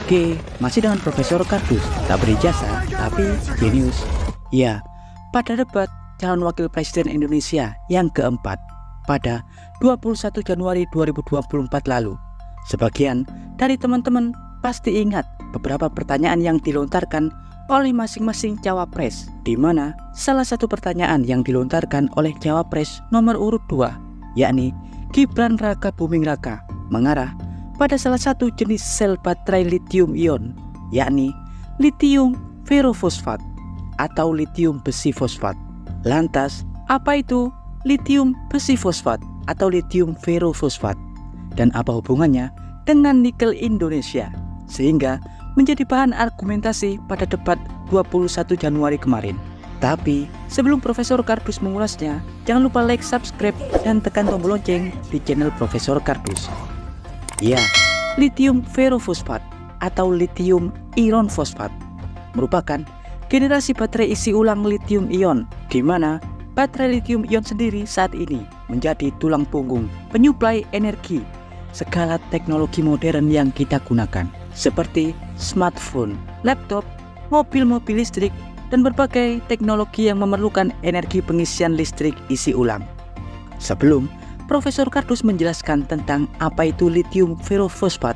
Oke, masih dengan Profesor Kardus, tak berijazah tapi jenius. Ya, pada debat calon wakil presiden Indonesia yang keempat pada 21 Januari 2024 lalu, sebagian dari teman-teman pasti ingat beberapa pertanyaan yang dilontarkan oleh masing-masing cawapres, di mana salah satu pertanyaan yang dilontarkan oleh cawapres nomor urut 2, yakni Gibran Raka Buming Raka, mengarah pada salah satu jenis sel baterai lithium ion, yakni lithium ferrofosfat atau lithium besi fosfat. Lantas, apa itu lithium besi fosfat atau lithium ferrofosfat? Dan apa hubungannya dengan nikel Indonesia? Sehingga menjadi bahan argumentasi pada debat 21 Januari kemarin. Tapi, sebelum Profesor Kardus mengulasnya, jangan lupa like, subscribe, dan tekan tombol lonceng di channel Profesor Kardus. Ya, lithium ferrofosfat atau lithium iron fosfat merupakan generasi baterai isi ulang lithium ion, di mana baterai lithium ion sendiri saat ini menjadi tulang punggung penyuplai energi segala teknologi modern yang kita gunakan, seperti smartphone, laptop, mobil-mobil listrik, dan berbagai teknologi yang memerlukan energi pengisian listrik isi ulang. Sebelum Profesor Kardus menjelaskan tentang apa itu lithium ferrofosfat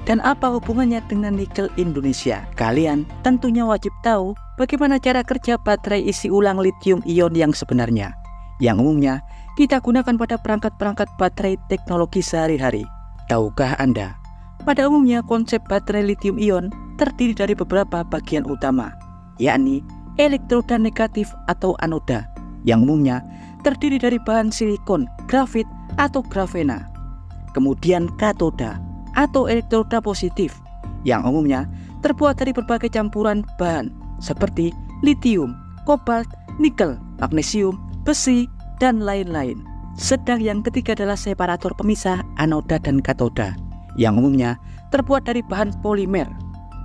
dan apa hubungannya dengan nikel Indonesia, kalian tentunya wajib tahu bagaimana cara kerja baterai isi ulang lithium ion yang sebenarnya, yang umumnya kita gunakan pada perangkat-perangkat baterai teknologi sehari-hari. Tahukah Anda, pada umumnya konsep baterai lithium ion terdiri dari beberapa bagian utama, yakni elektroda negatif atau anoda, yang umumnya terdiri dari bahan silikon, grafit, atau grafena. Kemudian katoda atau elektroda positif, yang umumnya terbuat dari berbagai campuran bahan seperti lithium, kobalt, nikel, magnesium, besi, dan lain-lain. Sedang yang ketiga adalah separator pemisah anoda dan katoda, yang umumnya terbuat dari bahan polimer.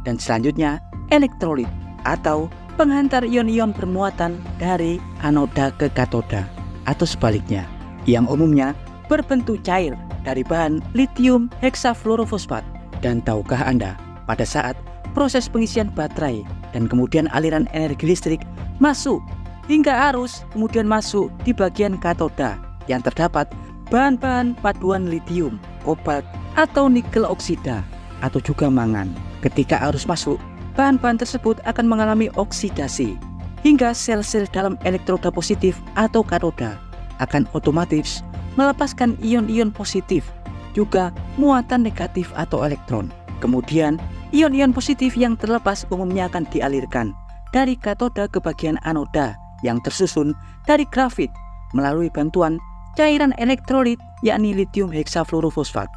Dan selanjutnya elektrolit atau penghantar ion-ion bermuatan dari anoda ke katoda, atau sebaliknya, yang umumnya berbentuk cair dari bahan lithium heksafluorofosfat. Dan tahukah Anda, pada saat proses pengisian baterai dan kemudian aliran energi listrik masuk hingga arus kemudian masuk di bagian katoda yang terdapat bahan-bahan paduan lithium, kobalt, atau nikel oksida, atau juga mangan. Ketika arus masuk, bahan-bahan tersebut akan mengalami oksidasi hingga sel-sel dalam elektroda positif atau katoda akan otomatis melepaskan ion-ion positif, juga muatan negatif atau elektron. Kemudian ion-ion positif yang terlepas umumnya akan dialirkan dari katoda ke bagian anoda yang tersusun dari grafit melalui bantuan cairan elektrolit, yakni lithium heksafluorofosfat.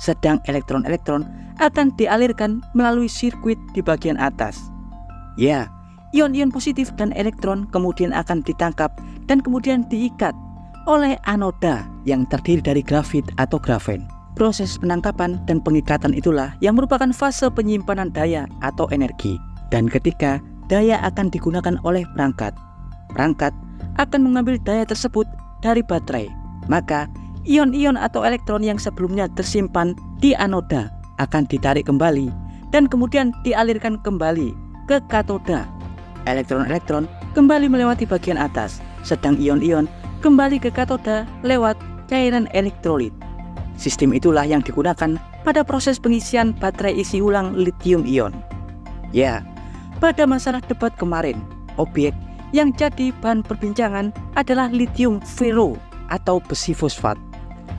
Sedang elektron-elektron akan dialirkan melalui sirkuit di bagian atas. Ya, ion-ion positif dan elektron kemudian akan ditangkap dan kemudian diikat oleh anoda yang terdiri dari grafit atau grafen. Proses penangkapan dan pengikatan itulah yang merupakan fase penyimpanan daya atau energi. Dan ketika daya akan digunakan oleh perangkat akan mengambil daya tersebut dari baterai, maka ion-ion atau elektron yang sebelumnya tersimpan di anoda akan ditarik kembali dan kemudian dialirkan kembali ke katoda. Elektron-elektron kembali melewati bagian atas, sedang ion-ion kembali ke katoda lewat cairan elektrolit. Sistem itulah yang digunakan pada proses pengisian baterai isi ulang lithium ion. Ya, pada masalah debat kemarin, objek yang jadi bahan perbincangan adalah lithium ferro atau besi fosfat.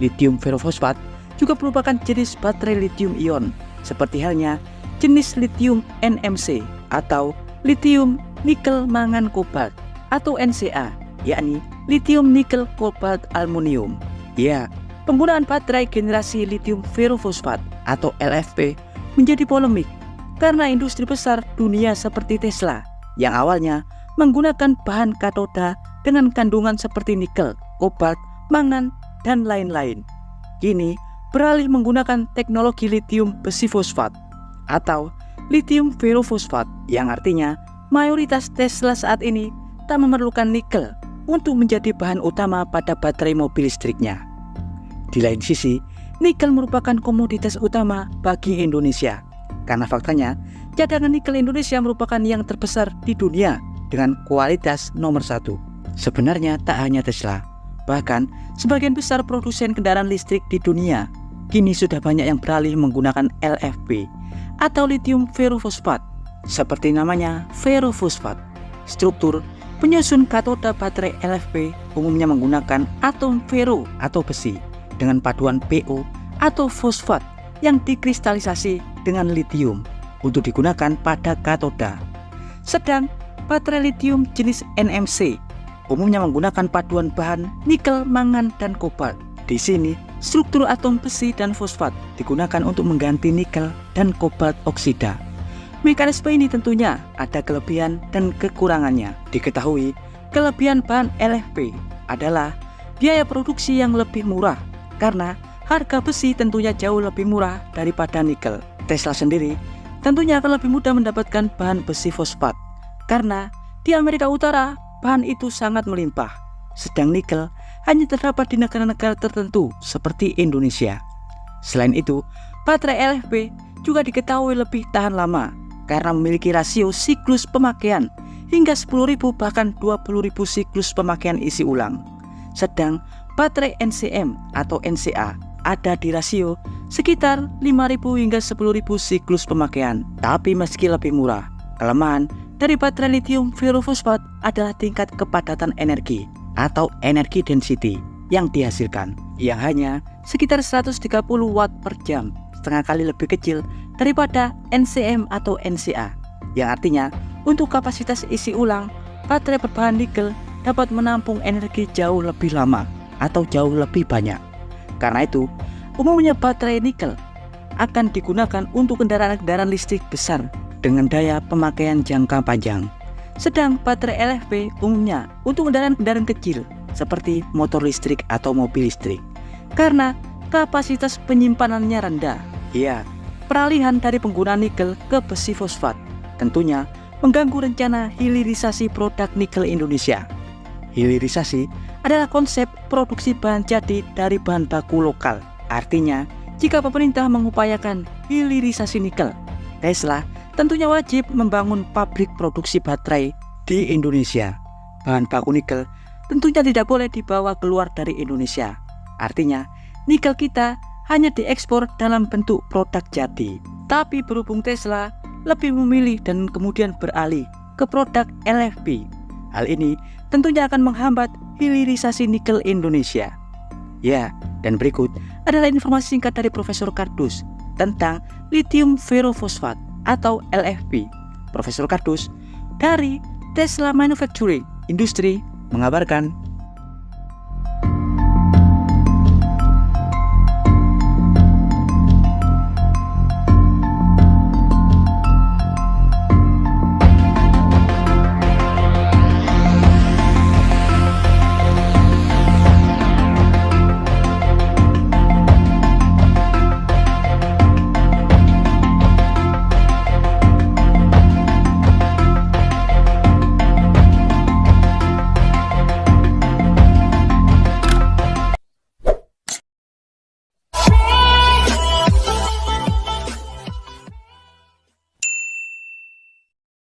Lithium ferrofosfat juga merupakan jenis baterai lithium ion, seperti halnya jenis lithium NMC atau lithium nikel mangan kobalt atau NCA, yakni lithium nikel kobalt aluminium. Ya, penggunaan baterai generasi lithium ferrofosfat atau LFP menjadi polemik karena industri besar dunia seperti Tesla yang awalnya menggunakan bahan katoda dengan kandungan seperti nikel, kobalt, mangan, dan lain-lain, kini beralih menggunakan teknologi lithium besi fosfat atau lithium ferrofosfat, yang artinya mayoritas Tesla saat ini tak memerlukan nikel untuk menjadi bahan utama pada baterai mobil listriknya. Di lain sisi, nikel merupakan komoditas utama bagi Indonesia karena faktanya cadangan nikel Indonesia merupakan yang terbesar di dunia dengan kualitas nomor 1. Sebenarnya tak hanya Tesla, bahkan sebagian besar produsen kendaraan listrik di dunia kini sudah banyak yang beralih menggunakan LFP atau lithium ferrofosfat. Seperti namanya, ferrofosfat. Struktur penyusun katoda baterai LFP umumnya menggunakan atom ferro atau besi dengan paduan PO atau fosfat yang dikristalisasi dengan lithium untuk digunakan pada katoda. Sedang baterai lithium jenis NMC umumnya menggunakan paduan bahan nikel, mangan, dan kobalt. Di sini, struktur atom besi dan fosfat digunakan untuk mengganti nikel dan kobalt oksida. Mekanisme ini tentunya ada kelebihan dan kekurangannya. Diketahui, kelebihan bahan LFP adalah biaya produksi yang lebih murah karena harga besi tentunya jauh lebih murah daripada nikel. Tesla sendiri tentunya akan lebih mudah mendapatkan bahan besi fosfat karena di Amerika Utara bahan itu sangat melimpah. Sedang nikel hanya terdapat di negara-negara tertentu seperti Indonesia. Selain itu, baterai LFP juga diketahui lebih tahan lama karena memiliki rasio siklus pemakaian hingga 10.000 bahkan 20.000 siklus pemakaian isi ulang. Sedang baterai NCM atau NCA ada di rasio sekitar 5.000 hingga 10.000 siklus pemakaian. Tapi meski lebih murah, kelemahan dari baterai lithium ferrofosfat adalah tingkat kepadatan energi atau energi density yang dihasilkan yang hanya sekitar 130 watt per jam, setengah kali lebih kecil daripada NCM atau NCA, yang artinya untuk kapasitas isi ulang baterai berbahan nikel dapat menampung energi jauh lebih lama atau jauh lebih banyak. Karena itu, umumnya baterai nikel akan digunakan untuk kendaraan-kendaraan listrik besar dengan daya pemakaian jangka panjang. Sedang baterai LFP umumnya untuk kendaraan-kendaraan kecil seperti motor listrik atau mobil listrik karena kapasitas penyimpanannya rendah. Iya, peralihan dari penggunaan nikel ke besi fosfat tentunya mengganggu rencana hilirisasi produk nikel Indonesia. Hilirisasi adalah konsep produksi bahan jadi dari bahan baku lokal. Artinya, jika pemerintah mengupayakan hilirisasi nikel, Tesla tentunya wajib membangun pabrik produksi baterai di Indonesia. Bahan baku nikel tentunya tidak boleh dibawa keluar dari Indonesia. Artinya, nikel kita hanya diekspor dalam bentuk produk jadi. Tapi berhubung Tesla lebih memilih dan kemudian beralih ke produk LFP, hal ini tentunya akan menghambat hilirisasi nikel Indonesia. Ya, dan berikut adalah informasi singkat dari Profesor Kardus tentang lithium ferrofosfat atau LFP. Profesor Kardus dari Tesla Manufacturing Industry mengabarkan